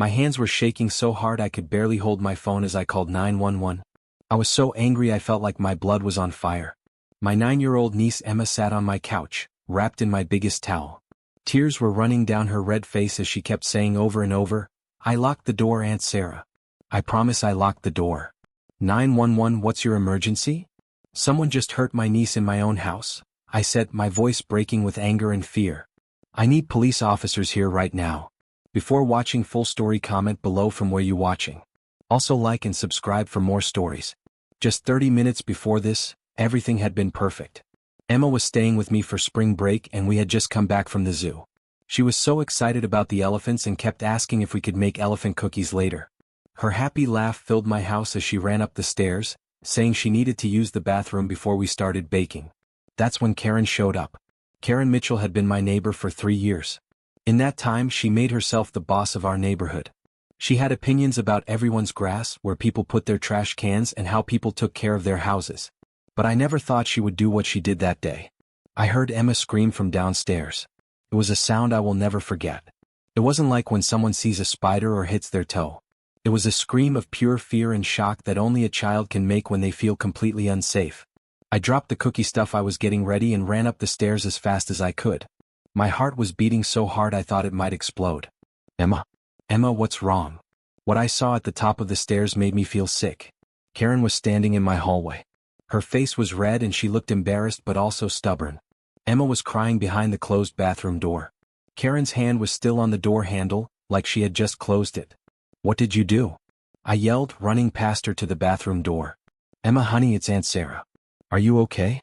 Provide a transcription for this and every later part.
My hands were shaking so hard I could barely hold my phone as I called 911. I was so angry I felt like my blood was on fire. My 9-year-old niece Emma sat on my couch, wrapped in my biggest towel. Tears were running down her red face as she kept saying over and over, "I locked the door, Aunt Sarah. I promise I locked the door." 911, what's your emergency? Someone just hurt my niece in my own house, I said, my voice breaking with anger and fear. I need police officers here right now. Before watching full story, comment below from where you watching. Also like and subscribe for more stories. Just 30 minutes before this, everything had been perfect. Emma was staying with me for spring break and we had just come back from the zoo. She was so excited about the elephants and kept asking if we could make elephant cookies later. Her happy laugh filled my house as she ran up the stairs, saying she needed to use the bathroom before we started baking. That's when Karen showed up. Karen Mitchell had been my neighbor for 3 years. In that time she made herself the boss of our neighborhood. She had opinions about everyone's grass, where people put their trash cans, and how people took care of their houses. But I never thought she would do what she did that day. I heard Emma scream from downstairs. It was a sound I will never forget. It wasn't like when someone sees a spider or hits their toe. It was a scream of pure fear and shock that only a child can make when they feel completely unsafe. I dropped the cookie stuff I was getting ready and ran up the stairs as fast as I could. My heart was beating so hard I thought it might explode. Emma, what's wrong? What I saw at the top of the stairs made me feel sick. Karen was standing in my hallway. Her face was red and she looked embarrassed but also stubborn. Emma was crying behind the closed bathroom door. Karen's hand was still on the door handle, like she had just closed it. What did you do? I yelled, running past her to the bathroom door. Emma, honey, it's Aunt Sarah. Are you okay?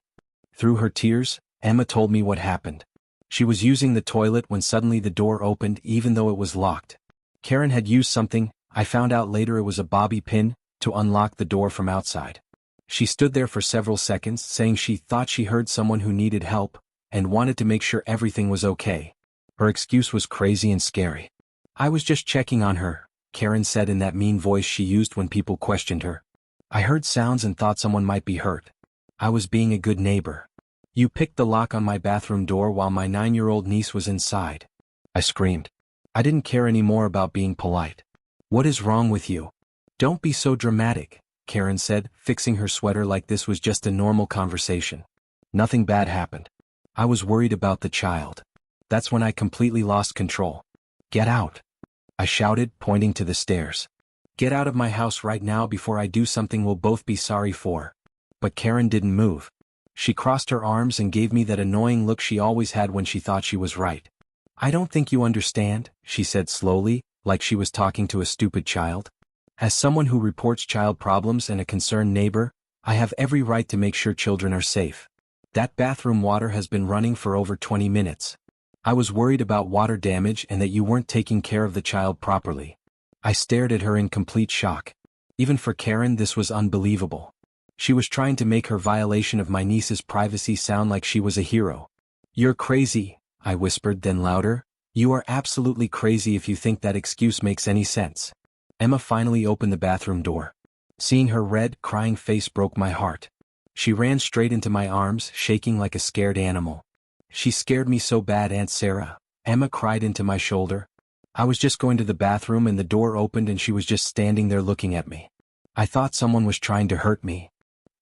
Through her tears, Emma told me what happened. She was using the toilet when suddenly the door opened even though it was locked. Karen had used something, I found out later it was a bobby pin, to unlock the door from outside. She stood there for several seconds saying she thought she heard someone who needed help, and wanted to make sure everything was okay. Her excuse was crazy and scary. I was just checking on her, Karen said in that mean voice she used when people questioned her. I heard sounds and thought someone might be hurt. I was being a good neighbor. You picked the lock on my bathroom door while my 9-year-old niece was inside. I screamed. I didn't care anymore about being polite. What is wrong with you? Don't be so dramatic, Karen said, fixing her sweater like this was just a normal conversation. Nothing bad happened. I was worried about the child. That's when I completely lost control. Get out! I shouted, pointing to the stairs. Get out of my house right now before I do something we'll both be sorry for. But Karen didn't move. She crossed her arms and gave me that annoying look she always had when she thought she was right. I don't think you understand, she said slowly, like she was talking to a stupid child. As someone who reports child problems and a concerned neighbor, I have every right to make sure children are safe. That bathroom water has been running for over 20 minutes. I was worried about water damage and that you weren't taking care of the child properly. I stared at her in complete shock. Even for Karen, this was unbelievable. She was trying to make her violation of my niece's privacy sound like she was a hero. You're crazy, I whispered, then louder. You are absolutely crazy if you think that excuse makes any sense. Emma finally opened the bathroom door. Seeing her red, crying face broke my heart. She ran straight into my arms, shaking like a scared animal. She scared me so bad, Aunt Sarah, Emma cried into my shoulder. I was just going to the bathroom and the door opened and she was just standing there looking at me. I thought someone was trying to hurt me.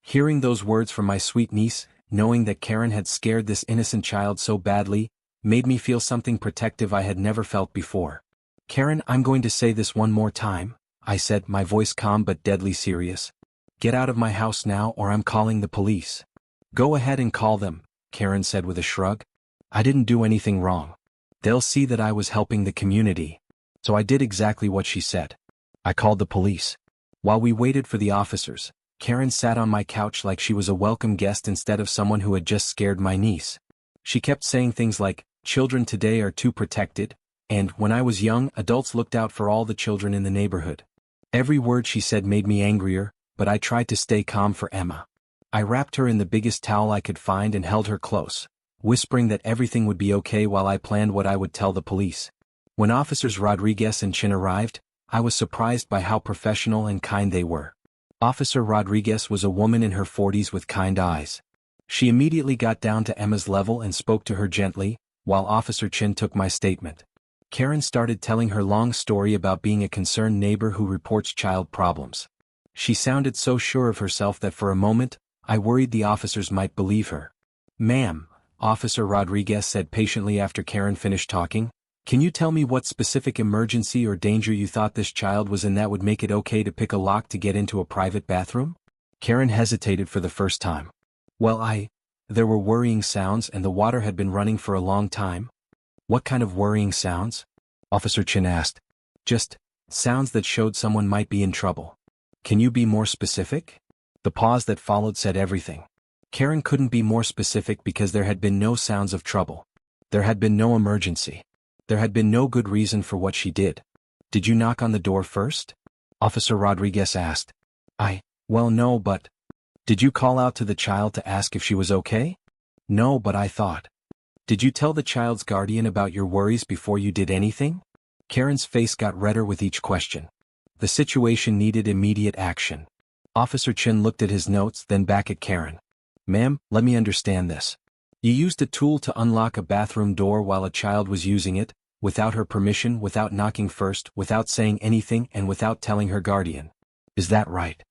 Hearing those words from my sweet niece, knowing that Karen had scared this innocent child so badly, made me feel something protective I had never felt before. Karen, I'm going to say this one more time, I said, my voice calm but deadly serious. Get out of my house now or I'm calling the police. Go ahead and call them, Karen said with a shrug. I didn't do anything wrong. They'll see that I was helping the community. So I did exactly what she said. I called the police. While we waited for the officers, Karen sat on my couch like she was a welcome guest instead of someone who had just scared my niece. She kept saying things like, children today are too protected, and when I was young, adults looked out for all the children in the neighborhood. Every word she said made me angrier, but I tried to stay calm for Emma. I wrapped her in the biggest towel I could find and held her close, whispering that everything would be okay while I planned what I would tell the police. When Officers Rodriguez and Chin arrived, I was surprised by how professional and kind they were. Officer Rodriguez was a woman in her 40s with kind eyes. She immediately got down to Emma's level and spoke to her gently, while Officer Chin took my statement. Karen started telling her long story about being a concerned neighbor who reports child problems. She sounded so sure of herself that for a moment, I worried the officers might believe her. "Ma'am," Officer Rodriguez said patiently after Karen finished talking, "can you tell me what specific emergency or danger you thought this child was in that would make it okay to pick a lock to get into a private bathroom?" Karen hesitated for the first time. "Well, there were worrying sounds and the water had been running for a long time." "What kind of worrying sounds?" Officer Chin asked. "Just sounds that showed someone might be in trouble." "Can you be more specific?" The pause that followed said everything. Karen couldn't be more specific because there had been no sounds of trouble. There had been no emergency. There had been no good reason for what she did. "Did you knock on the door first?" Officer Rodriguez asked. Well, no, but..." "Did you call out to the child to ask if she was okay?" "No, but I thought..." "Did you tell the child's guardian about your worries before you did anything?" Karen's face got redder with each question. The situation needed immediate action. Officer Chin looked at his notes, then back at Karen. "Ma'am, let me understand this. You used a tool to unlock a bathroom door while a child was using it, without her permission, without knocking first, without saying anything, and without telling her guardian. Is that right?"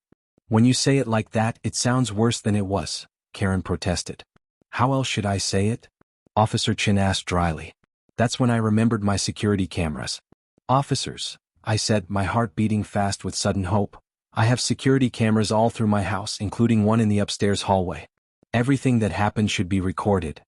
"When you say it like that, it sounds worse than it was," Karen protested. "How else should I say it?" Officer Chin asked dryly. "That's when I remembered my security cameras." "Officers," I said, my heart beating fast with sudden hope, "I have security cameras all through my house, including one in the upstairs hallway. Everything that happened should be recorded."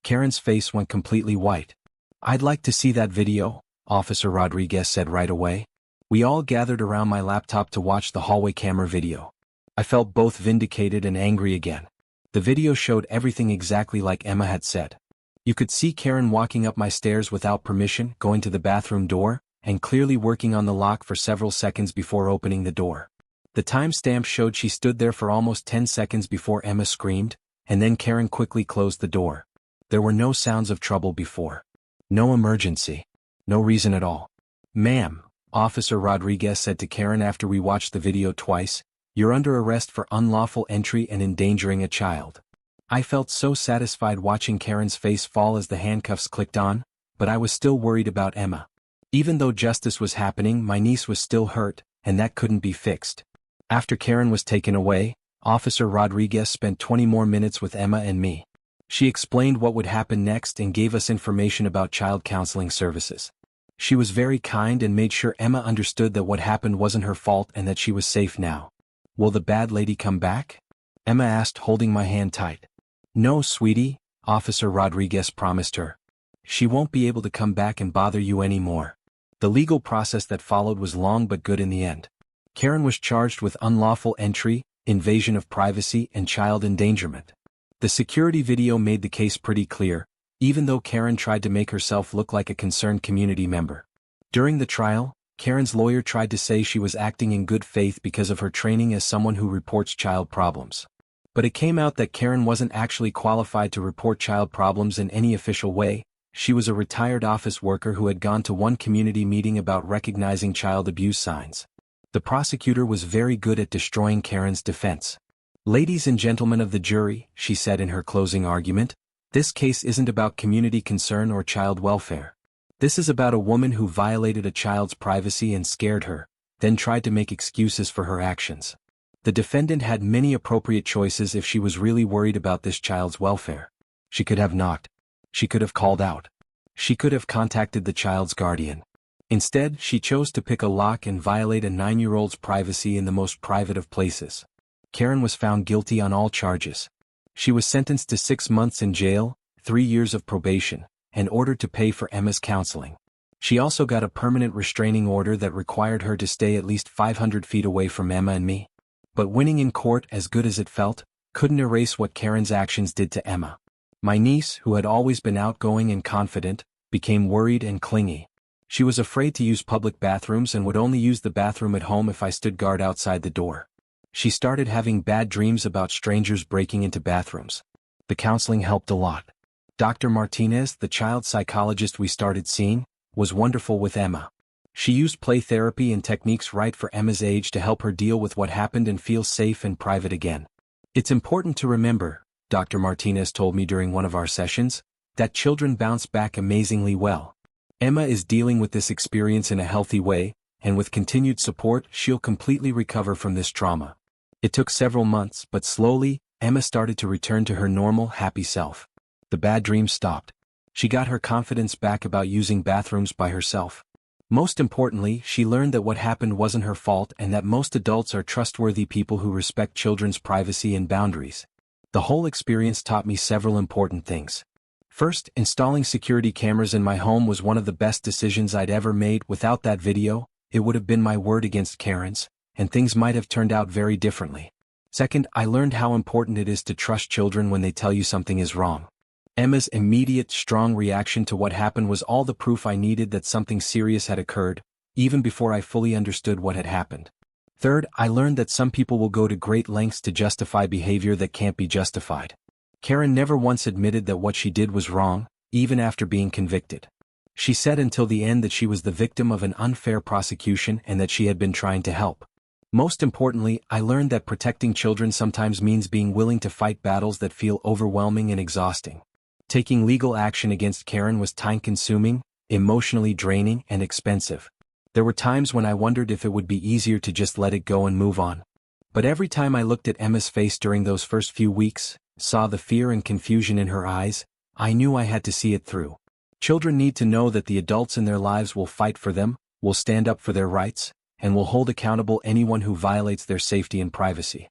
Karen's face went completely white. "I'd like to see that video," Officer Rodriguez said right away. We all gathered around my laptop to watch the hallway camera video. I felt both vindicated and angry again. The video showed everything exactly like Emma had said. You could see Karen walking up my stairs without permission, going to the bathroom door, and clearly working on the lock for several seconds before opening the door. The timestamp showed she stood there for almost 10 seconds before Emma screamed, and then Karen quickly closed the door. There were no sounds of trouble before. No emergency. No reason at all. "Ma'am," Officer Rodriguez said to Karen after we watched the video twice, "you're under arrest for unlawful entry and endangering a child." I felt so satisfied watching Karen's face fall as the handcuffs clicked on, but I was still worried about Emma. Even though justice was happening, my niece was still hurt, and that couldn't be fixed. After Karen was taken away, Officer Rodriguez spent 20 more minutes with Emma and me. She explained what would happen next and gave us information about child counseling services. She was very kind and made sure Emma understood that what happened wasn't her fault and that she was safe now. "Will the bad lady come back?" Emma asked, holding my hand tight. "No, sweetie," Officer Rodriguez promised her. "She won't be able to come back and bother you anymore." The legal process that followed was long but good in the end. Karen was charged with unlawful entry, invasion of privacy, and child endangerment. The security video made the case pretty clear, even though Karen tried to make herself look like a concerned community member. During the trial, Karen's lawyer tried to say she was acting in good faith because of her training as someone who reports child problems. But it came out that Karen wasn't actually qualified to report child problems in any official way. She was a retired office worker who had gone to one community meeting about recognizing child abuse signs. The prosecutor was very good at destroying Karen's defense. "Ladies and gentlemen of the jury," she said in her closing argument, "this case isn't about community concern or child welfare. This is about a woman who violated a child's privacy and scared her, then tried to make excuses for her actions. The defendant had many appropriate choices if she was really worried about this child's welfare. She could have knocked. She could have called out. She could have contacted the child's guardian. Instead, she chose to pick a lock and violate a 9-year-old's privacy in the most private of places. Karen was found guilty on all charges. She was sentenced to 6 months in jail, 3 years of probation, and ordered to pay for Emma's counseling. She also got a permanent restraining order that required her to stay at least 500 feet away from Emma and me. But winning in court, as good as it felt, couldn't erase what Karen's actions did to Emma. My niece, who had always been outgoing and confident, became worried and clingy. She was afraid to use public bathrooms and would only use the bathroom at home if I stood guard outside the door. She started having bad dreams about strangers breaking into bathrooms. The counseling helped a lot. Dr. Martinez, the child psychologist we started seeing, was wonderful with Emma. She used play therapy and techniques right for Emma's age to help her deal with what happened and feel safe and private again. "It's important to remember," Dr. Martinez told me during one of our sessions, "that children bounce back amazingly well. Emma is dealing with this experience in a healthy way, and with continued support, she'll completely recover from this trauma. It took several months, but slowly, Emma started to return to her normal, happy self. The bad dreams stopped. She got her confidence back about using bathrooms by herself. Most importantly, she learned that what happened wasn't her fault and that most adults are trustworthy people who respect children's privacy and boundaries. The whole experience taught me several important things. First, installing security cameras in my home was one of the best decisions I'd ever made. Without that video, it would have been my word against Karen's, and things might have turned out very differently. Second, I learned how important it is to trust children when they tell you something is wrong. Emma's immediate, strong reaction to what happened was all the proof I needed that something serious had occurred, even before I fully understood what had happened. Third, I learned that some people will go to great lengths to justify behavior that can't be justified. Karen never once admitted that what she did was wrong, even after being convicted. She said until the end that she was the victim of an unfair prosecution and that she had been trying to help. Most importantly, I learned that protecting children sometimes means being willing to fight battles that feel overwhelming and exhausting. Taking legal action against Karen was time-consuming, emotionally draining, and expensive. There were times when I wondered if it would be easier to just let it go and move on. But every time I looked at Emma's face during those first few weeks, saw the fear and confusion in her eyes, I knew I had to see it through. Children need to know that the adults in their lives will fight for them, will stand up for their rights, and will hold accountable anyone who violates their safety and privacy.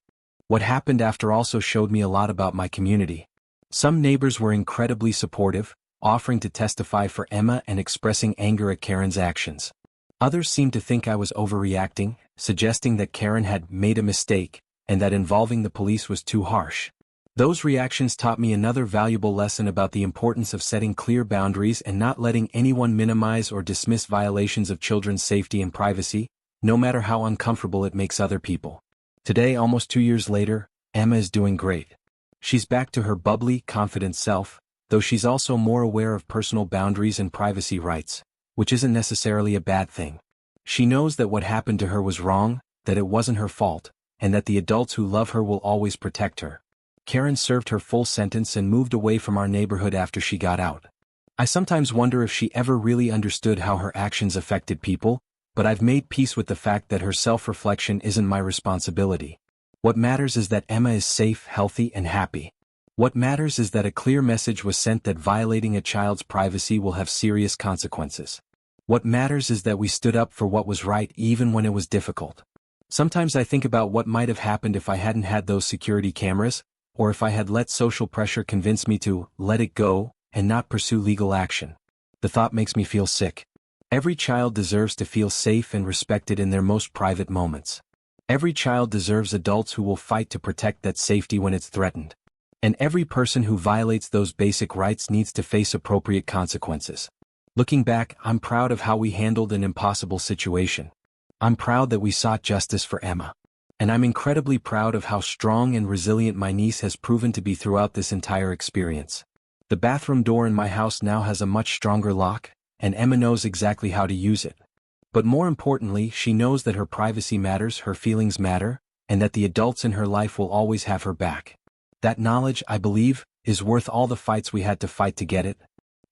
What happened after also showed me a lot about my community. Some neighbors were incredibly supportive, offering to testify for Emma and expressing anger at Karen's actions. Others seemed to think I was overreacting, suggesting that Karen had made a mistake, and that involving the police was too harsh. Those reactions taught me another valuable lesson about the importance of setting clear boundaries and not letting anyone minimize or dismiss violations of children's safety and privacy, no matter how uncomfortable it makes other people. Today, almost 2 years later, Emma is doing great. She's back to her bubbly, confident self, though she's also more aware of personal boundaries and privacy rights, which isn't necessarily a bad thing. She knows that what happened to her was wrong, that it wasn't her fault, and that the adults who love her will always protect her. Karen served her full sentence and moved away from our neighborhood after she got out. I sometimes wonder if she ever really understood how her actions affected people, but I've made peace with the fact that her self-reflection isn't my responsibility. What matters is that Emma is safe, healthy, and happy. What matters is that a clear message was sent that violating a child's privacy will have serious consequences. What matters is that we stood up for what was right even when it was difficult. Sometimes I think about what might have happened if I hadn't had those security cameras, or if I had let social pressure convince me to let it go and not pursue legal action. The thought makes me feel sick. Every child deserves to feel safe and respected in their most private moments. Every child deserves adults who will fight to protect that safety when it's threatened. And every person who violates those basic rights needs to face appropriate consequences. Looking back, I'm proud of how we handled an impossible situation. I'm proud that we sought justice for Emma. And I'm incredibly proud of how strong and resilient my niece has proven to be throughout this entire experience. The bathroom door in my house now has a much stronger lock, and Emma knows exactly how to use it. But more importantly, she knows that her privacy matters, her feelings matter, and that the adults in her life will always have her back. That knowledge, I believe, is worth all the fights we had to fight to get it.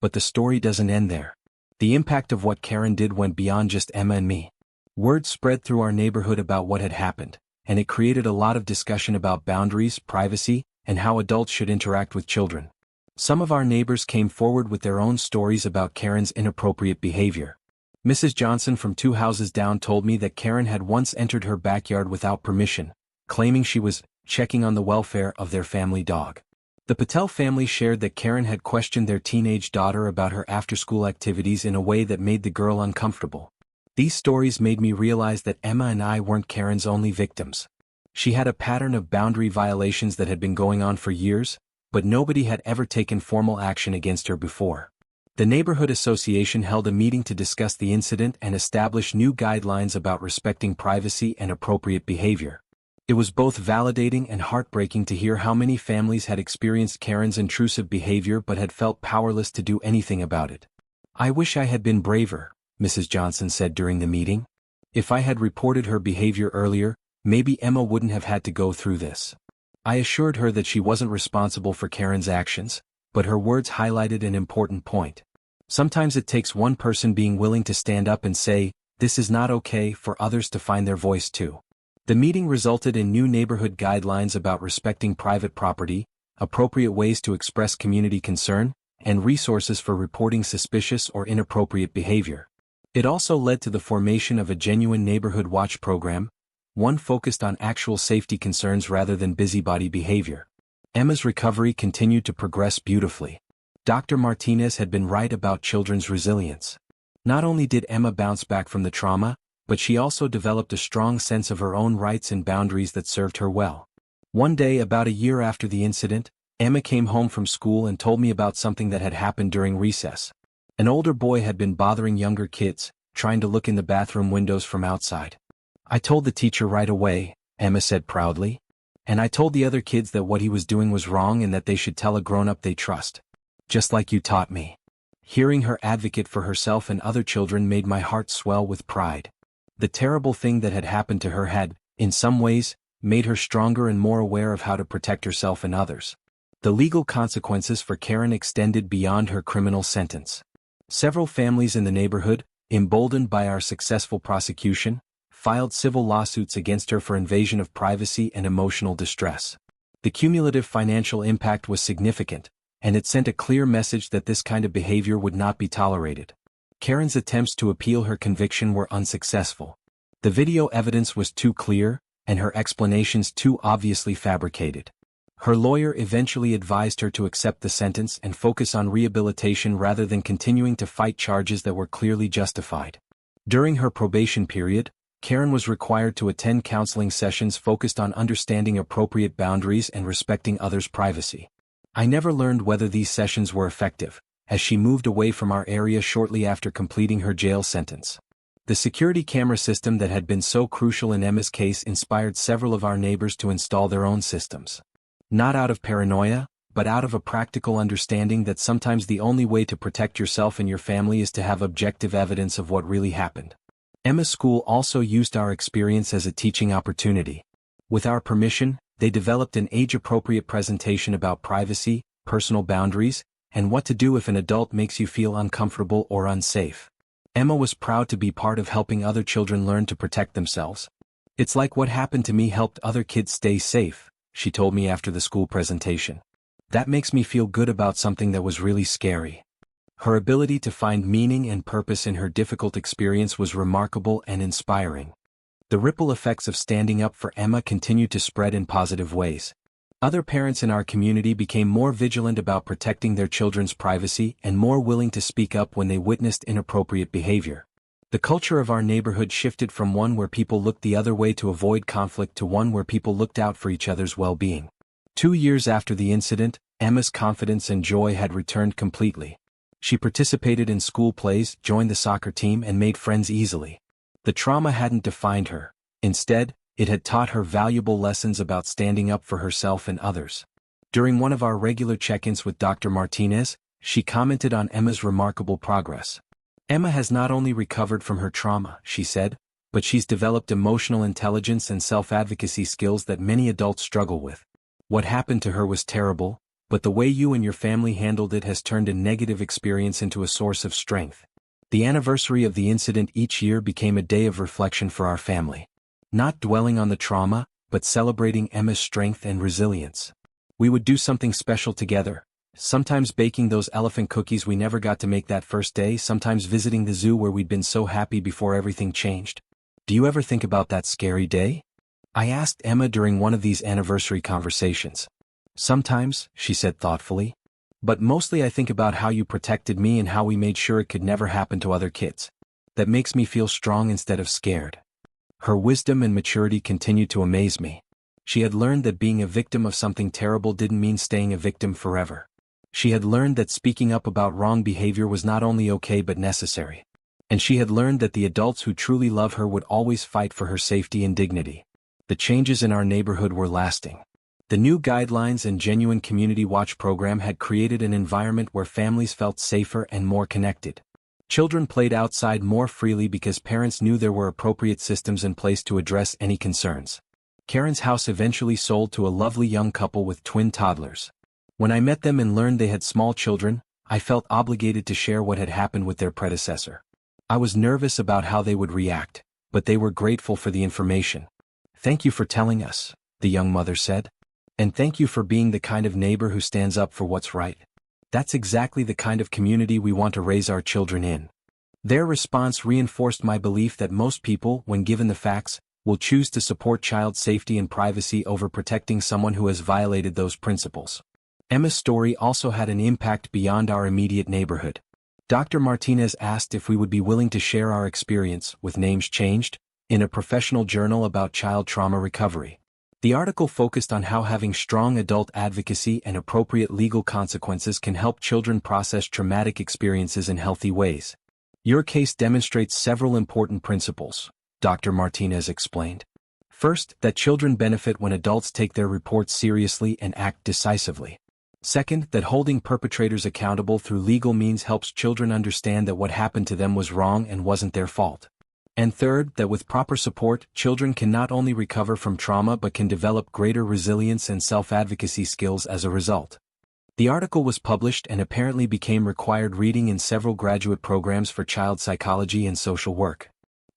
But the story doesn't end there. The impact of what Karen did went beyond just Emma and me. Word spread through our neighborhood about what had happened, and it created a lot of discussion about boundaries, privacy, and how adults should interact with children. Some of our neighbors came forward with their own stories about Karen's inappropriate behavior. Mrs. Johnson from 2 houses down told me that Karen had once entered her backyard without permission, claiming she was checking on the welfare of their family dog. The Patel family shared that Karen had questioned their teenage daughter about her after-school activities in a way that made the girl uncomfortable. These stories made me realize that Emma and I weren't Karen's only victims. She had a pattern of boundary violations that had been going on for years, but nobody had ever taken formal action against her before. The neighborhood association held a meeting to discuss the incident and establish new guidelines about respecting privacy and appropriate behavior. It was both validating and heartbreaking to hear how many families had experienced Karen's intrusive behavior but had felt powerless to do anything about it. "I wish I had been braver," Mrs. Johnson said during the meeting. "If I had reported her behavior earlier, maybe Emma wouldn't have had to go through this." I assured her that she wasn't responsible for Karen's actions, but her words highlighted an important point. Sometimes it takes one person being willing to stand up and say, "This is not okay," for others to find their voice too. The meeting resulted in new neighborhood guidelines about respecting private property, appropriate ways to express community concern, and resources for reporting suspicious or inappropriate behavior. It also led to the formation of a genuine neighborhood watch program, one focused on actual safety concerns rather than busybody behavior. Emma's recovery continued to progress beautifully. Dr. Martinez had been right about children's resilience. Not only did Emma bounce back from the trauma, but she also developed a strong sense of her own rights and boundaries that served her well. One day, about a year after the incident, Emma came home from school and told me about something that had happened during recess. An older boy had been bothering younger kids, trying to look in the bathroom windows from outside. "I told the teacher right away," Emma said proudly. "And I told the other kids that what he was doing was wrong and that they should tell a grown-up they trust. Just like you taught me." Hearing her advocate for herself and other children made my heart swell with pride. The terrible thing that had happened to her had, in some ways, made her stronger and more aware of how to protect herself and others. The legal consequences for Karen extended beyond her criminal sentence. Several families in the neighborhood, emboldened by our successful prosecution, filed civil lawsuits against her for invasion of privacy and emotional distress. The cumulative financial impact was significant, and it sent a clear message that this kind of behavior would not be tolerated. Karen's attempts to appeal her conviction were unsuccessful. The video evidence was too clear, and her explanations too obviously fabricated. Her lawyer eventually advised her to accept the sentence and focus on rehabilitation rather than continuing to fight charges that were clearly justified. During her probation period, Karen was required to attend counseling sessions focused on understanding appropriate boundaries and respecting others' privacy. I never learned whether these sessions were effective, as she moved away from our area shortly after completing her jail sentence. The security camera system that had been so crucial in Emma's case inspired several of our neighbors to install their own systems. Not out of paranoia, but out of a practical understanding that sometimes the only way to protect yourself and your family is to have objective evidence of what really happened. Emma's school also used our experience as a teaching opportunity. With our permission, they developed an age-appropriate presentation about privacy, personal boundaries, and what to do if an adult makes you feel uncomfortable or unsafe. Emma was proud to be part of helping other children learn to protect themselves. "It's like what happened to me helped other kids stay safe," she told me after the school presentation. "That makes me feel good about something that was really scary." Her ability to find meaning and purpose in her difficult experience was remarkable and inspiring. The ripple effects of standing up for Emma continued to spread in positive ways. Other parents in our community became more vigilant about protecting their children's privacy and more willing to speak up when they witnessed inappropriate behavior. The culture of our neighborhood shifted from one where people looked the other way to avoid conflict to one where people looked out for each other's well-being. 2 years after the incident, Emma's confidence and joy had returned completely. She participated in school plays, joined the soccer team, and made friends easily. The trauma hadn't defined her. Instead, it had taught her valuable lessons about standing up for herself and others. During one of our regular check-ins with Dr. Martinez, she commented on Emma's remarkable progress. "Emma has not only recovered from her trauma," she said, "but she's developed emotional intelligence and self-advocacy skills that many adults struggle with. What happened to her was terrible, but the way you and your family handled it has turned a negative experience into a source of strength." The anniversary of the incident each year became a day of reflection for our family. Not dwelling on the trauma, but celebrating Emma's strength and resilience. We would do something special together, sometimes baking those elephant cookies we never got to make that first day, sometimes visiting the zoo where we'd been so happy before everything changed. "Do you ever think about that scary day?" I asked Emma during one of these anniversary conversations. "Sometimes," she said thoughtfully. "But mostly I think about how you protected me and how we made sure it could never happen to other kids. That makes me feel strong instead of scared." Her wisdom and maturity continued to amaze me. She had learned that being a victim of something terrible didn't mean staying a victim forever. She had learned that speaking up about wrong behavior was not only okay but necessary. And she had learned that the adults who truly love her would always fight for her safety and dignity. The changes in our neighborhood were lasting. The new guidelines and genuine community watch program had created an environment where families felt safer and more connected. Children played outside more freely because parents knew there were appropriate systems in place to address any concerns. Karen's house eventually sold to a lovely young couple with twin toddlers. When I met them and learned they had small children, I felt obligated to share what had happened with their predecessor. I was nervous about how they would react, but they were grateful for the information. "Thank you for telling us," the young mother said. "And thank you for being the kind of neighbor who stands up for what's right. That's exactly the kind of community we want to raise our children in." Their response reinforced my belief that most people, when given the facts, will choose to support child safety and privacy over protecting someone who has violated those principles. Emma's story also had an impact beyond our immediate neighborhood. Dr. Martinez asked if we would be willing to share our experience, with names changed, in a professional journal about child trauma recovery. The article focused on how having strong adult advocacy and appropriate legal consequences can help children process traumatic experiences in healthy ways. "Your case demonstrates several important principles," Dr. Martinez explained. "First, that children benefit when adults take their reports seriously and act decisively. Second, that holding perpetrators accountable through legal means helps children understand that what happened to them was wrong and wasn't their fault. And third, that with proper support, children can not only recover from trauma but can develop greater resilience and self-advocacy skills as a result." The article was published and apparently became required reading in several graduate programs for child psychology and social work.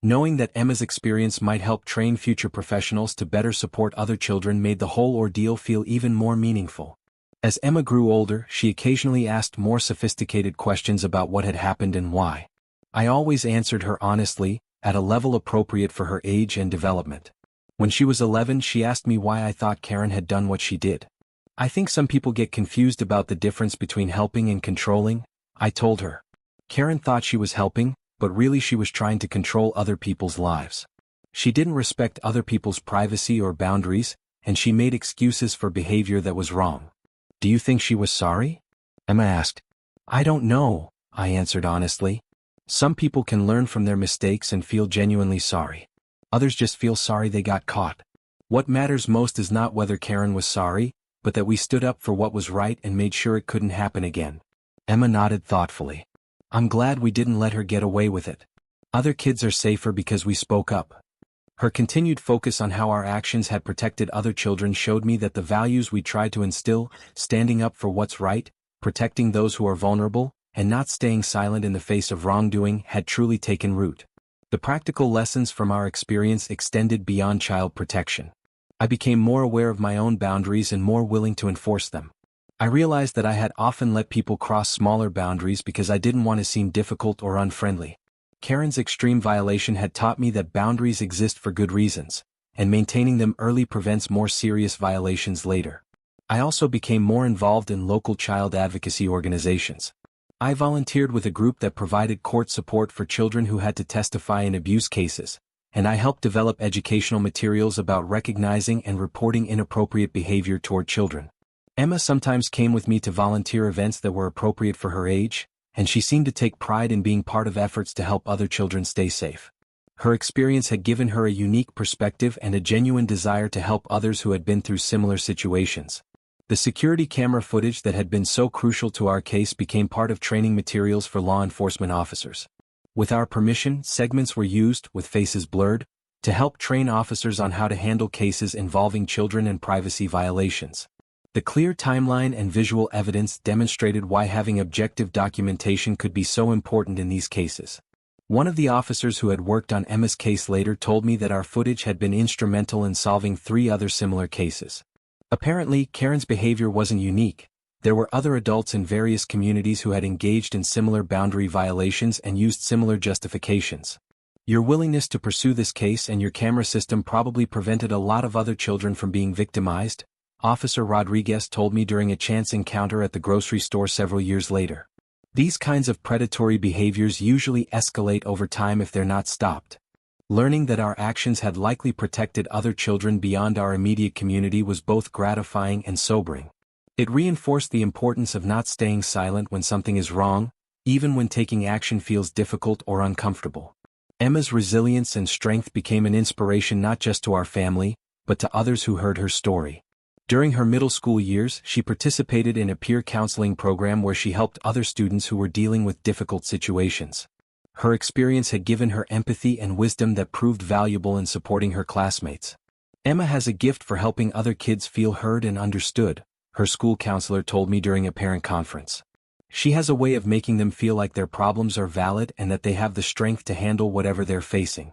Knowing that Emma's experience might help train future professionals to better support other children made the whole ordeal feel even more meaningful. As Emma grew older, she occasionally asked more sophisticated questions about what had happened and why. I always answered her honestly, at a level appropriate for her age and development. When she was 11, she asked me why I thought Karen had done what she did. "I think some people get confused about the difference between helping and controlling," I told her. "Karen thought she was helping, but really she was trying to control other people's lives. She didn't respect other people's privacy or boundaries, and she made excuses for behavior that was wrong." "Do you think she was sorry?" Emma asked. "I don't know," I answered honestly. "Some people can learn from their mistakes and feel genuinely sorry. Others just feel sorry they got caught. What matters most is not whether Karen was sorry, but that we stood up for what was right and made sure it couldn't happen again." Emma nodded thoughtfully. "I'm glad we didn't let her get away with it. Other kids are safer because we spoke up." Her continued focus on how our actions had protected other children showed me that the values we tried to instill, standing up for what's right, protecting those who are vulnerable, and not staying silent in the face of wrongdoing, had truly taken root. The practical lessons from our experience extended beyond child protection. I became more aware of my own boundaries and more willing to enforce them. I realized that I had often let people cross smaller boundaries because I didn't want to seem difficult or unfriendly. Karen's extreme violation had taught me that boundaries exist for good reasons, and maintaining them early prevents more serious violations later. I also became more involved in local child advocacy organizations. I volunteered with a group that provided court support for children who had to testify in abuse cases, and I helped develop educational materials about recognizing and reporting inappropriate behavior toward children. Emma sometimes came with me to volunteer events that were appropriate for her age, and she seemed to take pride in being part of efforts to help other children stay safe. Her experience had given her a unique perspective and a genuine desire to help others who had been through similar situations. The security camera footage that had been so crucial to our case became part of training materials for law enforcement officers. With our permission, segments were used, with faces blurred, to help train officers on how to handle cases involving children and privacy violations. The clear timeline and visual evidence demonstrated why having objective documentation could be so important in these cases. One of the officers who had worked on Emma's case later told me that our footage had been instrumental in solving 3 other similar cases. Apparently, Karen's behavior wasn't unique. There were other adults in various communities who had engaged in similar boundary violations and used similar justifications. Your willingness to pursue this case and your camera system probably prevented a lot of other children from being victimized, Officer Rodriguez told me during a chance encounter at the grocery store several years later. These kinds of predatory behaviors usually escalate over time if they're not stopped. Learning that our actions had likely protected other children beyond our immediate community was both gratifying and sobering. It reinforced the importance of not staying silent when something is wrong, even when taking action feels difficult or uncomfortable. Emma's resilience and strength became an inspiration not just to our family, but to others who heard her story. During her middle school years, she participated in a peer counseling program where she helped other students who were dealing with difficult situations. Her experience had given her empathy and wisdom that proved valuable in supporting her classmates. Emma has a gift for helping other kids feel heard and understood, her school counselor told me during a parent conference. She has a way of making them feel like their problems are valid and that they have the strength to handle whatever they're facing.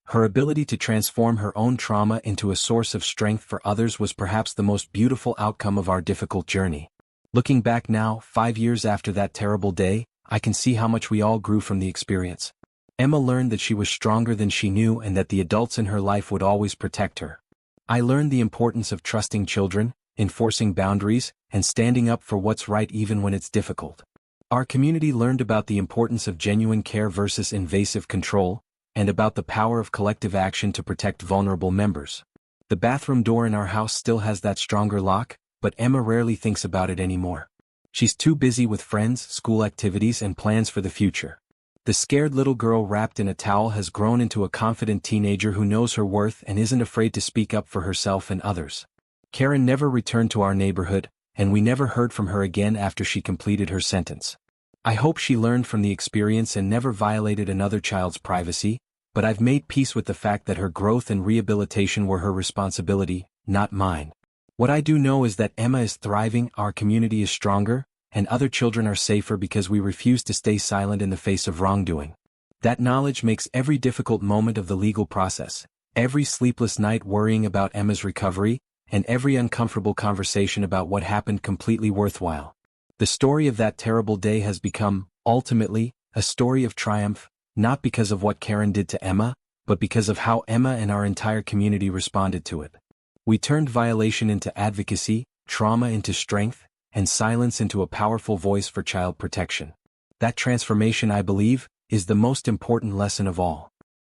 Her ability to transform her own trauma into a source of strength for others was perhaps the most beautiful outcome of our difficult journey. Looking back now, 5 years after that terrible day, I can see how much we all grew from the experience. Emma learned that she was stronger than she knew and that the adults in her life would always protect her. I learned the importance of trusting children, enforcing boundaries, and standing up for what's right even when it's difficult. Our community learned about the importance of genuine care versus invasive control, and about the power of collective action to protect vulnerable members. The bathroom door in our house still has that stronger lock, but Emma rarely thinks about it anymore. She's too busy with friends, school activities, and plans for the future. The scared little girl wrapped in a towel has grown into a confident teenager who knows her worth and isn't afraid to speak up for herself and others. Karen never returned to our neighborhood, and we never heard from her again after she completed her sentence. I hope she learned from the experience and never violated another child's privacy, but I've made peace with the fact that her growth and rehabilitation were her responsibility, not mine. What I do know is that Emma is thriving, our community is stronger, and other children are safer because we refuse to stay silent in the face of wrongdoing. That knowledge makes every difficult moment of the legal process, every sleepless night worrying about Emma's recovery, and every uncomfortable conversation about what happened completely worthwhile. The story of that terrible day has become, ultimately, a story of triumph, not because of what Karen did to Emma, but because of how Emma and our entire community responded to it. We turned violation into advocacy, trauma into strength, and silence into a powerful voice for child protection. That transformation, I believe, is the most important lesson of all.